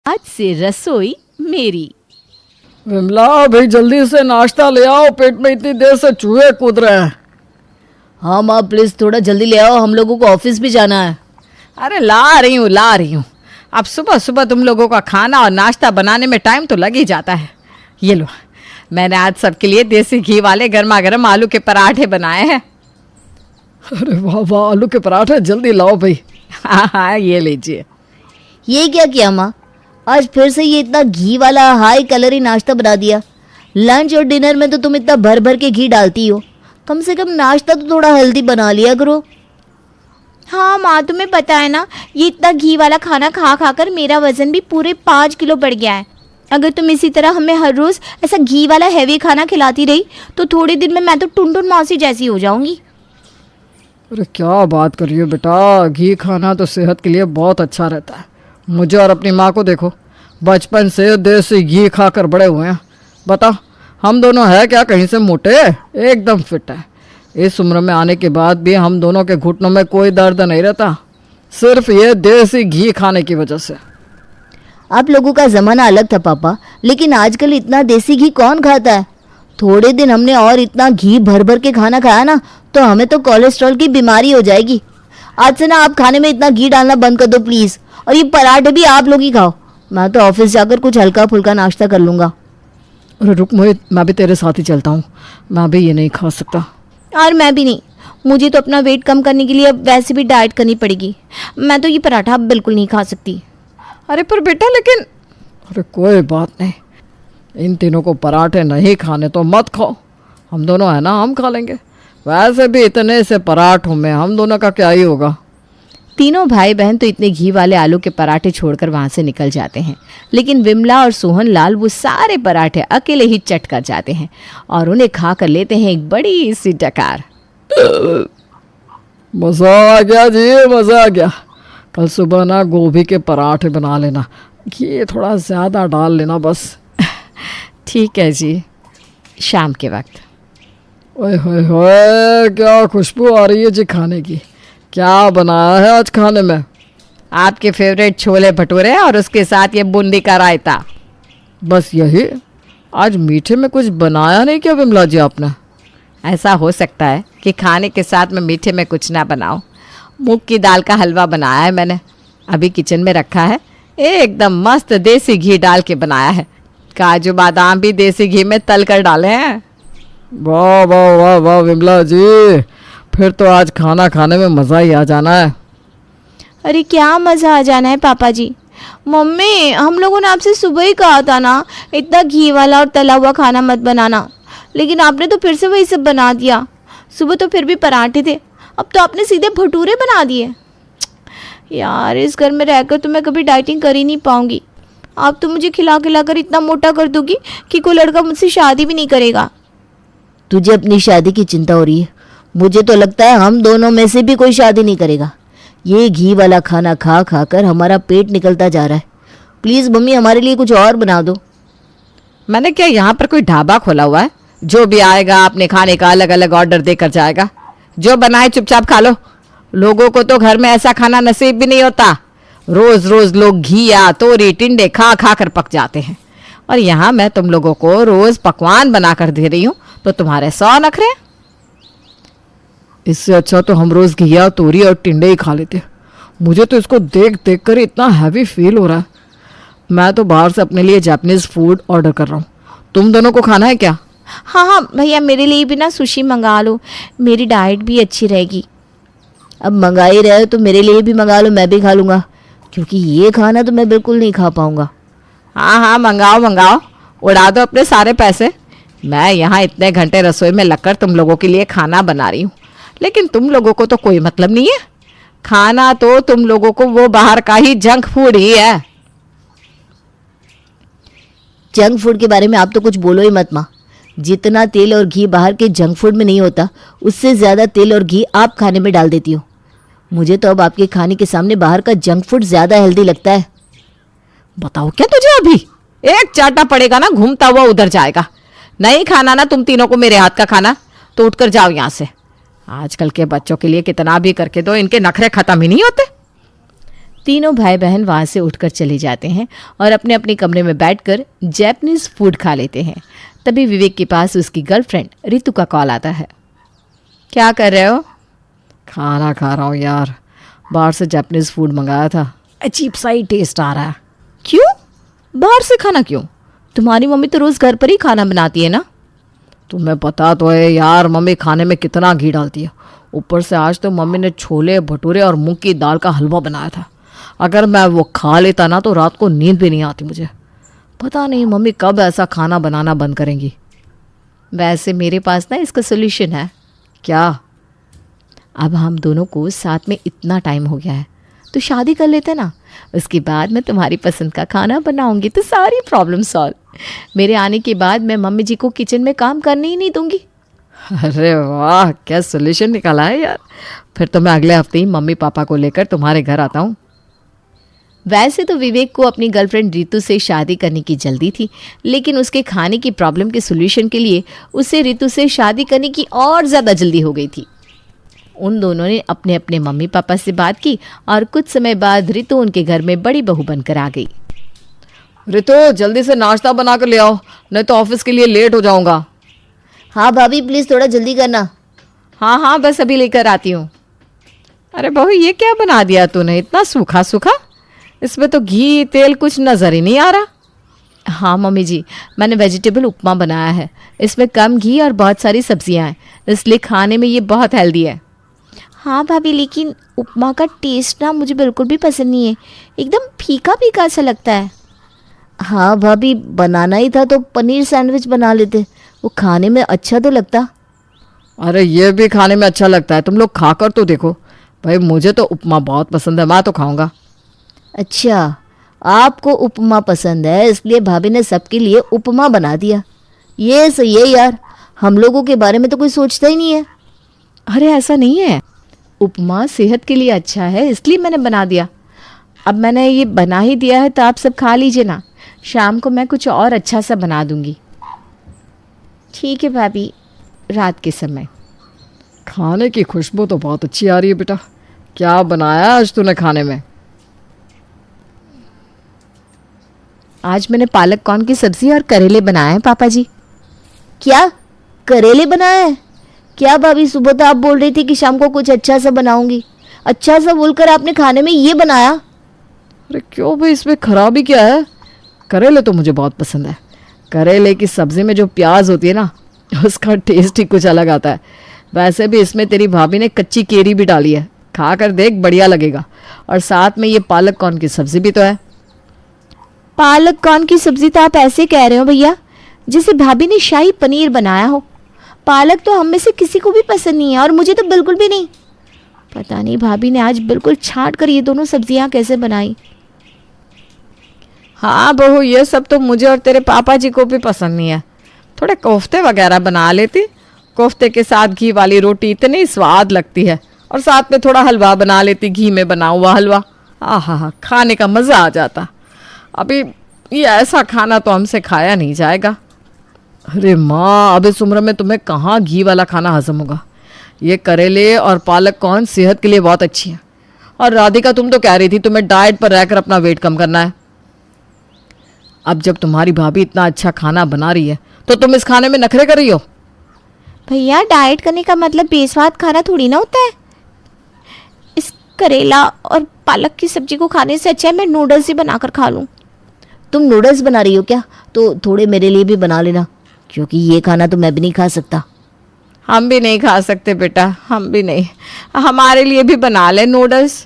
आज से रसोई मेरी। विमला भाई जल्दी से नाश्ता ले आओ, पेट में इतनी देर से चूहे कूद रहे हैं। हाँ माँ प्लीज़ थोड़ा जल्दी ले आओ, हम लोगों को ऑफिस भी जाना है। अरे ला रही हूँ। अब सुबह सुबह तुम लोगों का खाना और नाश्ता बनाने में टाइम तो लग ही जाता है। ये लो, मैंने आज सबके लिए देसी घी वाले गर्मा गर्म आलू के पराठे बनाए हैं। अरे वाह वाह, आलू के पराठे जल्दी लाओ भाई। हाँ ये लीजिए। ये क्या किया माँ, आज फिर से ये इतना घी वाला हाई कैलोरी नाश्ता बना दिया। लंच और डिनर में तो तुम इतना भर भर के घी डालती हो, कम से कम नाश्ता तो थोड़ा हेल्दी बना लिया करो। हाँ माँ, तुम्हें पता है ना, ये इतना घी वाला खाना खा खा कर मेरा वजन भी पूरे 5 किलो बढ़ गया है। अगर तुम इसी तरह हमें हर रोज़ ऐसा घी वाला हैवी खाना खिलाती रही तो थोड़े दिन में मैं तो टुनटुन मौसी जैसी हो जाऊंगी। अरे क्या बात कर रही हो बेटा, घी खाना तो सेहत के लिए बहुत अच्छा रहता है। मुझे और अपनी माँ को देखो, बचपन से देसी घी खाकर बड़े हुए हैं। बता, हम दोनों है क्या कहीं से मोटे? एकदम फिट है। इस उम्र में आने के बाद भी हम दोनों के घुटनों में कोई दर्द नहीं रहता, सिर्फ ये देसी घी खाने की वजह से। आप लोगों का ज़माना अलग था पापा, लेकिन आजकल इतना देसी घी कौन खाता है। थोड़े दिन हमने और इतना घी भर भर के खाना खाया ना तो हमें तो कोलेस्ट्रॉल की बीमारी हो जाएगी। आज से ना आप खाने में इतना घी डालना बंद कर दो प्लीज़, और ये पराठे भी आप लोग ही खाओ। मैं तो ऑफिस जाकर कुछ हल्का फुल्का नाश्ता कर लूँगा। अरे रुक मोहित, मैं भी तेरे साथ ही चलता हूँ, मैं भी ये नहीं खा सकता। और मैं भी नहीं, मुझे तो अपना वेट कम करने के लिए अब वैसे भी डाइट करनी पड़ेगी। मैं तो ये पराठा अब बिल्कुल नहीं खा सकती। अरे पर बेटा लेकिन। अरे कोई बात नहीं, इन तीनों को पराठे नहीं खाने तो मत खाओ, हम दोनों है ना, हम खा लेंगे। वैसे भी इतने से पराठों में हम दोनों का क्या ही होगा। तीनों भाई बहन तो इतने घी वाले आलू के पराठे छोड़कर वहां से निकल जाते हैं, लेकिन विमला और सोहन लाल वो सारे पराठे अकेले ही चट कर जाते हैं और उन्हें खा कर लेते हैं एक बड़ी सी डकार। मज़ा आ गया जी, मज़ा आ गया। कल सुबह ना गोभी के पराठे बना लेना, घी थोड़ा ज़्यादा डाल लेना बस। ठीक है जी। शाम के वक्त। ओए होए होए, क्या खुशबू आ रही है जी खाने की। क्या बनाया है आज खाने में? आपके फेवरेट छोले भटूरे और उसके साथ ये बूंदी का रायता। बस यही? आज मीठे में कुछ बनाया नहीं क्या विमला जी आपने? ऐसा हो सकता है कि खाने के साथ में मीठे में कुछ ना बनाओ। मूंग की दाल का हलवा बनाया है मैंने, अभी किचन में रखा है। एकदम मस्त देसी घी डाल के बनाया है। काजू बादाम भी देसी घी में तल कर डाले हैं। वाह वाह वाह वाह विमला जी, फिर तो आज खाना खाने में मज़ा ही आ जाना है। अरे क्या मज़ा आ जाना है पापा जी। मम्मी, हम लोगों ने आपसे सुबह ही कहा था ना इतना घी वाला और तला हुआ खाना मत बनाना, लेकिन आपने तो फिर से वही सब बना दिया। सुबह तो फिर भी पराठे थे, अब तो आपने सीधे भटूरे बना दिए। यार इस घर में रहकर तो मैं कभी डाइटिंग कर ही नहीं पाऊंगी। आप तो मुझे खिला खिला कर इतना मोटा कर दोगी कि कोई लड़का मुझसे शादी भी नहीं करेगा। तुझे अपनी शादी की चिंता हो रही है, मुझे तो लगता है हम दोनों में से भी कोई शादी नहीं करेगा। ये घी वाला खाना खा खा कर हमारा पेट निकलता जा रहा है। प्लीज़ मम्मी हमारे लिए कुछ और बना दो। मैंने क्या यहाँ पर कोई ढाबा खोला हुआ है? जो भी आएगा अपने खाने का अलग अलग ऑर्डर देकर जाएगा। जो बनाए चुपचाप खा लो। लोगों को तो घर में ऐसा खाना नसीब भी नहीं होता। रोज रोज लोग घिया तोरी टिंडे खा खा कर पक जाते हैं, और यहाँ मैं तुम लोगों को रोज पकवान बना कर दे रही हूँ तो तुम्हारे 100 नखरे। इससे अच्छा तो हम रोज़ घिया तोरी और टिंडे ही खा लेते। मुझे तो इसको देख देख कर इतना हैवी फील हो रहा है। मैं तो बाहर से अपने लिए जापानीज़ फूड ऑर्डर कर रहा हूँ। तुम दोनों को खाना है क्या? हाँ हाँ भैया, मेरे लिए भी ना सुशी मंगा लो, मेरी डाइट भी अच्छी रहेगी। अब मंगा ही रहे हो तो मेरे लिए भी मंगा लो, मैं भी खा लूँगा, क्योंकि ये खाना तो मैं बिल्कुल नहीं खा पाऊँगा। हाँ हाँ मंगाओ मंगाओ, उड़ा दो अपने सारे पैसे। मैं यहाँ इतने घंटे रसोई में लगकर तुम लोगों के लिए खाना बना रही हूँ, लेकिन तुम लोगों को तो कोई मतलब नहीं है। खाना तो तुम लोगों को वो बाहर का ही जंक फूड ही है। जंक फूड के बारे में आप तो कुछ बोलो ही मत माँ। जितना तेल और घी बाहर के जंक फूड में नहीं होता, उससे ज़्यादा तेल और घी आप खाने में डाल देती हो। मुझे तो अब आपके खाने के सामने बाहर का जंक फूड ज़्यादा हेल्दी लगता है। बताओ क्या तुझे अभी एक चाटा पड़ेगा ना, घूमता हुआ उधर जाएगा। नहीं खाना ना तुम तीनों को मेरे हाथ का खाना, तो उठकर जाओ यहाँ से। आजकल के बच्चों के लिए कितना भी करके दो, इनके नखरे खत्म ही नहीं होते। तीनों भाई बहन वहाँ से उठकर चले जाते हैं और अपने अपने कमरे में बैठकर जैपनीज फूड खा लेते हैं। तभी विवेक के पास उसकी गर्लफ्रेंड रितु का कॉल आता है। क्या कर रहे हो? खाना खा रहा हूँ यार, बाहर से जापानीज फूड मंगाया था, अजीब सा ही टेस्ट आ रहा है। क्यों? बाहर से खाना क्यों? तुम्हारी मम्मी तो रोज़ घर पर ही खाना बनाती है ना। तुम्हें पता तो है यार मम्मी खाने में कितना घी डालती है। ऊपर से आज तो मम्मी ने छोले भटूरे और मूंग की दाल का हलवा बनाया था। अगर मैं वो खा लेता ना तो रात को नींद भी नहीं आती मुझे। पता नहीं मम्मी कब ऐसा खाना बनाना बंद करेंगी। वैसे मेरे पास ना इसका सोल्यूशन है। क्या? अब हम दोनों को साथ में इतना टाइम हो गया है तो शादी कर लेते ना। उसके बाद मैं तुम्हारी पसंद का खाना बनाऊंगी तो सारी प्रॉब्लम सॉल्व। मेरे आने के बाद मैं मम्मी जी को किचन में काम करने ही नहीं दूंगी। अरे वाह, क्या सोल्यूशन निकाला है यार। फिर तो मैं अगले हफ्ते ही मम्मी पापा को लेकर तुम्हारे घर आता हूँ। वैसे तो विवेक को अपनी गर्लफ्रेंड रितु से शादी करने की जल्दी थी, लेकिन उसके खाने की प्रॉब्लम के सोल्यूशन के लिए उसे रितु से शादी करने की और ज़्यादा जल्दी हो गई थी। उन दोनों ने अपने अपने मम्मी पापा से बात की और कुछ समय बाद रितु उनके घर में बड़ी बहू बनकर आ गई। रितु जल्दी से नाश्ता बना कर ले आओ, नहीं तो ऑफिस के लिए लेट हो जाऊंगा। हाँ भाभी प्लीज़ थोड़ा जल्दी करना। हाँ हाँ बस अभी लेकर आती हूँ। अरे बहू ये क्या बना दिया तूने, इतना सूखा सूखा? इसमें तो घी तेल कुछ नज़र ही नहीं आ रहा। हाँ मम्मी जी, मैंने वेजिटेबल उपमा बनाया है। इसमें कम घी और बहुत सारी सब्जियां हैं, इसलिए खाने में ये बहुत हेल्दी है। हाँ भाभी, लेकिन उपमा का टेस्ट ना मुझे बिल्कुल भी पसंद नहीं है, एकदम फीका फीका सा लगता है। हाँ भाभी, बनाना ही था तो पनीर सैंडविच बना लेते, वो खाने में अच्छा तो लगता। अरे ये भी खाने में अच्छा लगता है, तुम लोग खाकर तो देखो। भाई मुझे तो उपमा बहुत पसंद है, मैं तो खाऊंगा। अच्छा, आपको उपमा पसंद है इसलिए भाभी ने सबके लिए उपमा बना दिया। ये सही है यार, हम लोगों के बारे में तो कोई सोचता ही नहीं है। अरे ऐसा नहीं है, उपमा सेहत के लिए अच्छा है इसलिए मैंने बना दिया। अब मैंने ये बना ही दिया है तो आप सब खा लीजिए ना, शाम को मैं कुछ और अच्छा सा बना दूंगी। ठीक है भाभी। रात के समय खाने की खुशबू तो बहुत अच्छी आ रही है बेटा। क्या बनाया आज तूने खाने में? आज मैंने पालक कॉर्न की सब्जी और करेले बनाए हैं पापा जी। क्या करेले बनाए हैं? क्या भाभी, सुबह तो आप बोल रही थी कि शाम को कुछ अच्छा सा बनाऊंगी। अच्छा सा बोलकर आपने खाने में ये बनाया? अरे क्यों भाई, इसमें खराबी क्या है? करेले तो मुझे बहुत पसंद है। करेले की सब्ज़ी में जो प्याज होती है ना, उसका टेस्ट ही कुछ अलग आता है। वैसे भी इसमें तेरी भाभी ने कच्ची केरी भी डाली है, खा कर देख, बढ़िया लगेगा। और साथ में ये पालक कॉर्न की सब्ज़ी भी तो है। पालक कॉर्न की सब्जी तो आप ऐसे कह रहे हो भैया जैसे भाभी ने शाही पनीर बनाया हो। पालक तो हम में से किसी को भी पसंद नहीं है और मुझे तो बिल्कुल भी नहीं। पता नहीं भाभी ने आज बिल्कुल छांट कर ये दोनों सब्जियां कैसे बनाई। हाँ बहू, ये सब तो मुझे और तेरे पापा जी को भी पसंद नहीं है। थोड़े कोफ्ते वगैरह बना लेती, कोफ्ते के साथ घी वाली रोटी इतनी स्वाद लगती है। और साथ में थोड़ा हलवा बना लेती, घी में बना हुआ हलवा। आहा, खाने का मज़ा आ जाता। अभी ये ऐसा खाना तो हमसे खाया नहीं जाएगा। अरे माँ, अब इस उम्र में तुम्हें कहाँ घी वाला खाना हजम होगा। ये करेले और पालक कौन सेहत के लिए बहुत अच्छी है। और राधिका, तुम तो कह रही थी तुम्हें डाइट पर रहकर अपना वेट कम करना है। अब जब तुम्हारी भाभी इतना अच्छा खाना बना रही है तो तुम इस खाने में नखरे कर रही हो। भैया, डाइट करने का मतलब बेस्वाद खाना थोड़ी ना होता है। इस करेला और पालक की सब्जी को खाने से अच्छा है मैं नूडल्स ही बनाकर खा लूँ। तुम नूडल्स बना रही हो क्या? तो थोड़े मेरे लिए भी बना लेना, क्योंकि ये खाना तो मैं भी नहीं खा सकता। हम भी नहीं खा सकते बेटा, हम भी नहीं। हमारे लिए भी बना ले नूडल्स।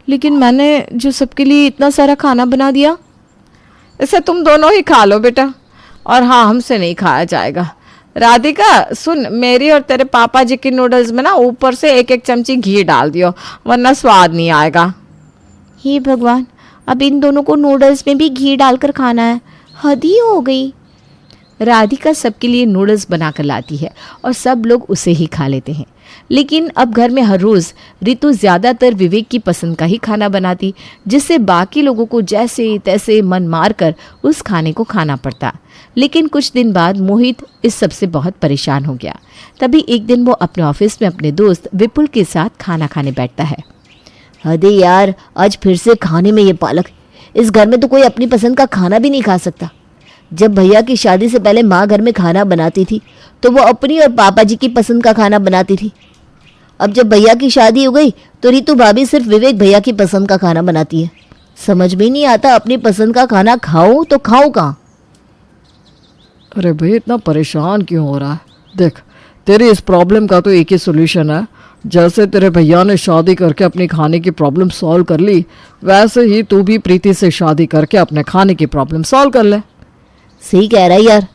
लेकिन मैंने जो सबके लिए इतना सारा खाना बना दिया। इसे तुम दोनों ही खा लो बेटा। और हाँ, हमसे नहीं खाया जाएगा। राधिका सुन, मेरी और तेरे पापा जी की नूडल्स में ना ऊपर से एक एक चमची घी डाल दियो, वरना स्वाद नहीं आएगा। हे भगवान, अब इन दोनों को नूडल्स में भी घी डालकर खाना है, हद ही हो गई। राधिका सबके लिए नूडल्स बनाकर लाती है और सब लोग उसे ही खा लेते हैं। लेकिन अब घर में हर रोज़ रितु ज़्यादातर विवेक की पसंद का ही खाना बनाती, जिससे बाकी लोगों को जैसे तैसे मन मार कर उस खाने को खाना पड़ता। लेकिन कुछ दिन बाद मोहित इस सब से बहुत परेशान हो गया। तभी एक दिन वो अपने ऑफिस में अपने दोस्त विपुल के साथ खाना खाने बैठता है। अरे यार, आज फिर से खाने में ये पालक। इस घर में तो कोई अपनी पसंद का खाना भी नहीं खा सकता। जब भैया की शादी से पहले माँ घर में खाना बनाती थी तो वो अपनी और पापा जी की पसंद का खाना बनाती थी। अब जब भैया की शादी हो गई तो रितु भाभी सिर्फ विवेक भैया की पसंद का खाना बनाती है। समझ में नहीं आता, अपनी पसंद का खाना खाऊं तो खाऊं कहाँ। अरे भाई इतना परेशान क्यों हो रहा है? देख, तेरी इस प्रॉब्लम का तो एक ही सोल्यूशन है। जैसे तेरे भैया ने शादी करके अपनी खाने की प्रॉब्लम सॉल्व कर ली, वैसे ही तू भी प्रीति से शादी करके अपने खाने की प्रॉब्लम सॉल्व कर ले। सही कह रहा है यार।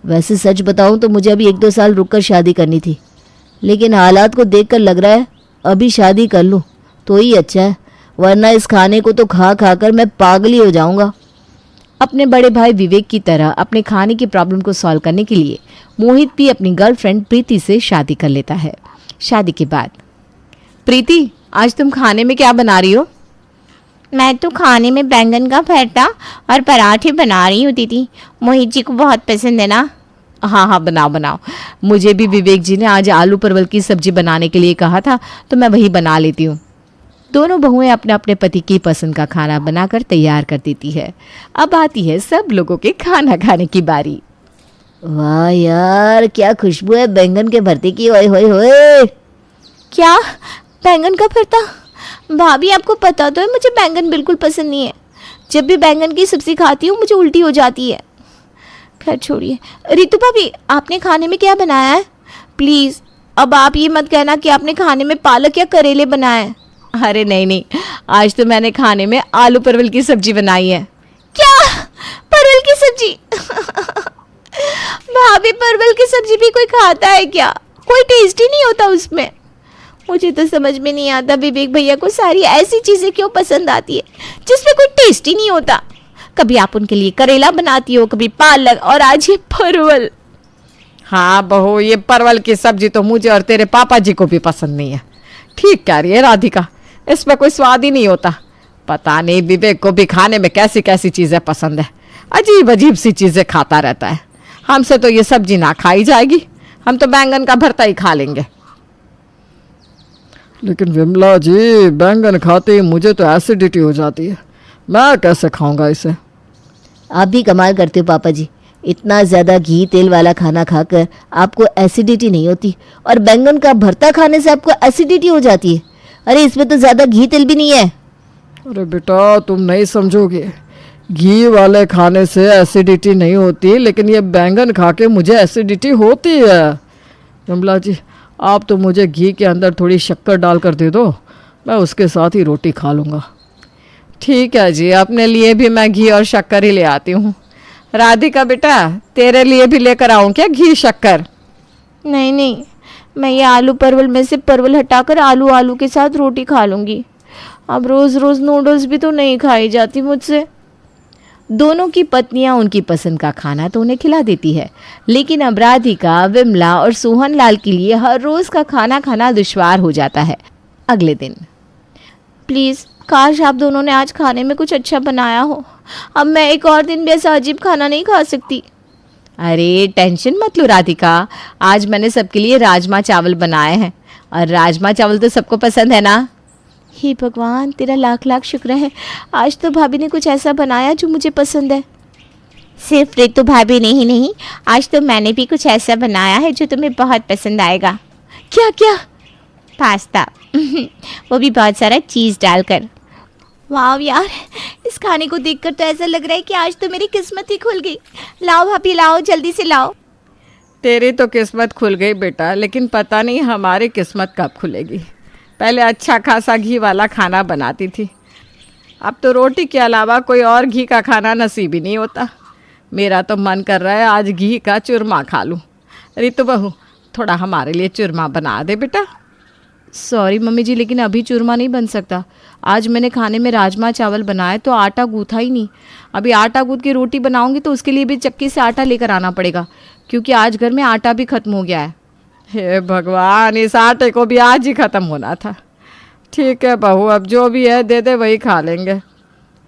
वैसे सच बताऊं तो मुझे अभी 1-2 साल रुक कर शादी करनी थी, लेकिन हालात को देखकर लग रहा है अभी शादी कर लूं तो ही अच्छा है, वरना इस खाने को तो खा खा कर मैं पागल ही हो जाऊंगा। अपने बड़े भाई विवेक की तरह अपने खाने की प्रॉब्लम को सॉल्व करने के लिए मोहित भी अपनी गर्लफ्रेंड प्रीति से शादी कर लेता है। शादी के बाद, प्रीति आज तुम खाने में क्या बना रही हो? मैं तो खाने में बैंगन का भरता और पराठे बना रही हूँ दीदी। मोहित जी को बहुत पसंद है ना। हाँ हाँ, बनाओ बनाओ। मुझे भी विवेक जी ने आज आलू परवल की सब्जी बनाने के लिए कहा था तो मैं वही बना लेती हूँ। दोनों बहुएं अपने अपने पति की पसंद का खाना बनाकर तैयार कर देती है। अब आती है सब लोगों के खाना खाने की बारी। वाह यार, क्या खुशबू है बैंगन के भरते की। ओए होए होए। क्या? बैंगन का भरता? भाभी आपको पता तो है मुझे बैंगन बिल्कुल पसंद नहीं है। जब भी बैंगन की सब्जी खाती हूँ मुझे उल्टी हो जाती है। खैर छोड़िए। रितु भाभी, आपने खाने में क्या बनाया है? प्लीज़ अब आप ये मत कहना कि आपने खाने में पालक या करेले बनाए हैं। अरे नहीं नहीं, आज तो मैंने खाने में आलू परवल की सब्जी बनाई है। क्या? परवल की सब्जी? भाभी, परवल की सब्जी भी कोई खाता है क्या? कोई टेस्ट ही नहीं होता उसमें। मुझे तो समझ में नहीं आता विवेक भैया को सारी ऐसी चीज़ें क्यों पसंद आती है जिसमें कोई टेस्ट ही नहीं होता। कभी आप उनके लिए करेला बनाती हो, कभी पालक, और आज ये परवल। हाँ बहू, ये परवल की सब्जी तो मुझे और तेरे पापा जी को भी पसंद नहीं है। ठीक कह रही है राधिका, इसमें कोई स्वाद ही नहीं होता। पता नहीं विवेक को भी खाने में कैसी कैसी चीज़ें पसंद है, अजीब अजीब सी चीज़ें खाता रहता है। हमसे तो ये सब्जी ना खाई जाएगी, हम तो बैंगन का भरता ही खा लेंगे। लेकिन विमला जी, बैंगन खाते ही मुझे तो एसिडिटी हो जाती है, मैं कैसे खाऊंगा इसे? आप भी कमाल करते हो पापा जी। इतना ज़्यादा घी तेल वाला खाना खाकर आपको एसिडिटी नहीं होती, और बैंगन का भरता खाने से आपको एसिडिटी हो जाती है। अरे इसमें तो ज़्यादा घी तेल भी नहीं है। अरे बेटा, तुम नहीं समझोगे। घी वाले खाने से एसिडिटी नहीं होती, लेकिन ये बैंगन खा के मुझे एसिडिटी होती है। विमला जी, आप तो मुझे घी के अंदर थोड़ी शक्कर डालकर दे दो, मैं उसके साथ ही रोटी खा लूँगा। ठीक है जी, अपने लिए भी मैं घी और शक्कर ही ले आती हूँ। राधिका बेटा, तेरे लिए भी लेकर आऊँ क्या घी शक्कर? नहीं नहीं, मैं ये आलू परवल में से परवल हटाकर आलू आलू के साथ रोटी खा लूँगी। अब रोज़ रोज़ नूडल्स भी तो नहीं खाई जाती मुझसे। दोनों की पत्नियां उनकी पसंद का खाना तो उन्हें खिला देती है, लेकिन अब राधिका, विमला और सोहन लाल के लिए हर रोज़ का खाना खाना दुश्वार हो जाता है। अगले दिन, प्लीज़ काश आप दोनों ने आज खाने में कुछ अच्छा बनाया हो। अब मैं एक और दिन भी ऐसा अजीब खाना नहीं खा सकती। अरे टेंशन मत लो राधिका, आज मैंने सबके लिए राजमा चावल बनाए हैं, और राजमा चावल तो सबको पसंद है ना। हे भगवान, तेरा लाख लाख शुक्र है, आज तो भाभी ने कुछ ऐसा बनाया जो मुझे पसंद है। सिर्फ रितु भाभी ने ही नहीं, आज तो मैंने भी कुछ ऐसा बनाया है जो तुम्हें बहुत पसंद आएगा। क्या क्या? पास्ता। वो भी बहुत सारा चीज़ डालकर। वाह यार, इस खाने को देखकर तो ऐसा लग रहा है कि आज तो मेरी किस्मत ही खुल गई। लाओ भाभी लाओ, जल्दी से लाओ। तेरी तो किस्मत खुल गई बेटा, लेकिन पता नहीं हमारी किस्मत कब खुलेगी। पहले अच्छा खासा घी वाला खाना बनाती थी, अब तो रोटी के अलावा कोई और घी का खाना नसीब ही नहीं होता। मेरा तो मन कर रहा है आज घी का चूरमा खा लूँ। रितु बहू, थोड़ा हमारे लिए चूरमा बना दे बेटा। सॉरी मम्मी जी, लेकिन अभी चूरमा नहीं बन सकता। आज मैंने खाने में राजमा चावल बनाए तो आटा गूँथा ही नहीं। अभी आटा गूँथ के रोटी बनाऊंगी तो उसके लिए भी चक्की से आटा लेकर आना पड़ेगा, क्योंकि आज घर में आटा भी ख़त्म हो गया है। हे भगवान, इस आटे को भी आज ही ख़त्म होना था। ठीक है बहू, अब जो भी है दे दे, वही खा लेंगे।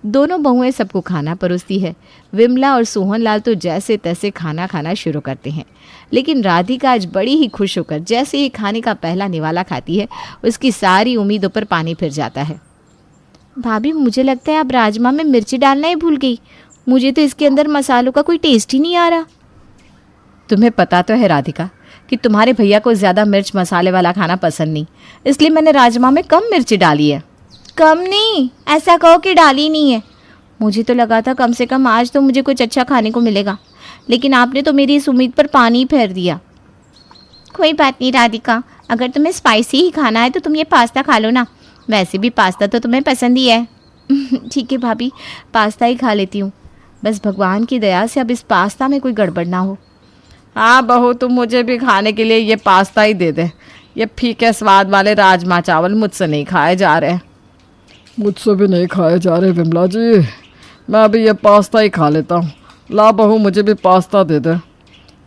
दोनों बहुएं सबको खाना परोसती है। विमला और सोहन लाल तो जैसे तैसे खाना खाना शुरू करते हैं, लेकिन राधिका आज बड़ी ही खुश होकर जैसे ही खाने का पहला निवाला खाती है, उसकी सारी उम्मीदों पर पानी फिर जाता है। भाभी मुझे लगता है आप राजमा में मिर्ची डालना ही भूल गई। मुझे तो इसके अंदर मसालों का कोई टेस्ट ही नहीं आ रहा। तुम्हें पता तो है राधिका कि तुम्हारे भैया को ज़्यादा मिर्च मसाले वाला खाना पसंद नहीं, इसलिए मैंने राजमा में कम मिर्ची डाली है। कम नहीं, ऐसा कहो कि डाली नहीं है। मुझे तो लगा था कम से कम आज तो मुझे कुछ अच्छा खाने को मिलेगा, लेकिन आपने तो मेरी इस उम्मीद पर पानी ही फेर दिया। कोई बात नहीं राधिका, अगर तुम्हें स्पाइसी ही खाना है तो तुम ये पास्ता खा लो ना, वैसे भी पास्ता तो तुम्हें पसंद ही है। ठीक है भाभी, पास्ता ही खा लेती हूँ। बस भगवान की दया से अब इस पास्ता में कोई गड़बड़ ना हो। हाँ बहू, तुम मुझे भी खाने के लिए ये पास्ता ही दे दे। ये फीके स्वाद वाले राजमा चावल मुझसे नहीं खाए जा रहे। मुझसे भी नहीं खाए जा रहे विमला जी, मैं अभी ये पास्ता ही खा लेता हूँ। ला बहू, मुझे भी पास्ता दे दे।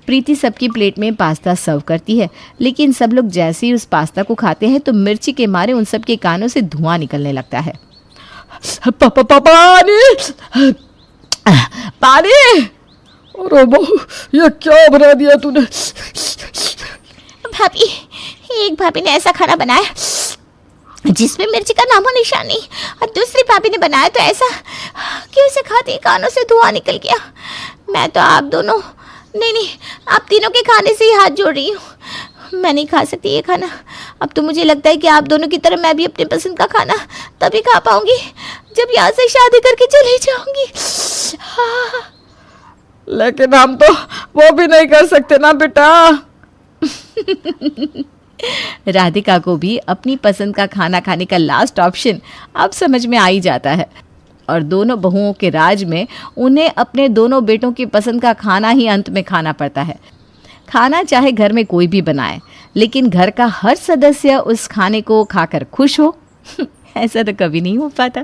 प्रीति सबकी प्लेट में पास्ता सर्व करती है, लेकिन सब लोग जैसे ही उस पास्ता को खाते हैं तो मिर्ची के मारे उन सब के कानों से धुआं निकलने लगता है। पानी पानी! अरे बहू, ये क्या बना दिया तूने? भाभी, एक भाभी ने ऐसा खाना बनाया जिसमें मिर्ची का नामो निशान नहीं, और दूसरी भाभी ने बनाया तो ऐसा कि उसे खाते ही कानों से धुआं निकल गया। मैं तो आप दोनों नहीं, आप तीनों के खाने से ही हाथ जोड़ रही हूँ। मैं नहीं खा सकती ये खाना। अब तो मुझे लगता है कि आप दोनों की तरह मैं भी अपने पसंद का खाना तभी खा पाऊंगी जब यहाँ से शादी करके चली जाऊंगी। हाँ। लेकिन हम तो वो भी नहीं कर सकते ना बेटा। राधिका को भी अपनी पसंद का खाना खाने का लास्ट ऑप्शन अब समझ में आ ही जाता है, और दोनों बहुओं के राज में उन्हें अपने दोनों बेटों की पसंद का खाना ही अंत में खाना पड़ता है। खाना चाहे घर में कोई भी बनाए, लेकिन घर का हर सदस्य उस खाने को खाकर खुश हो, ऐसा तो कभी नहीं हो पाता।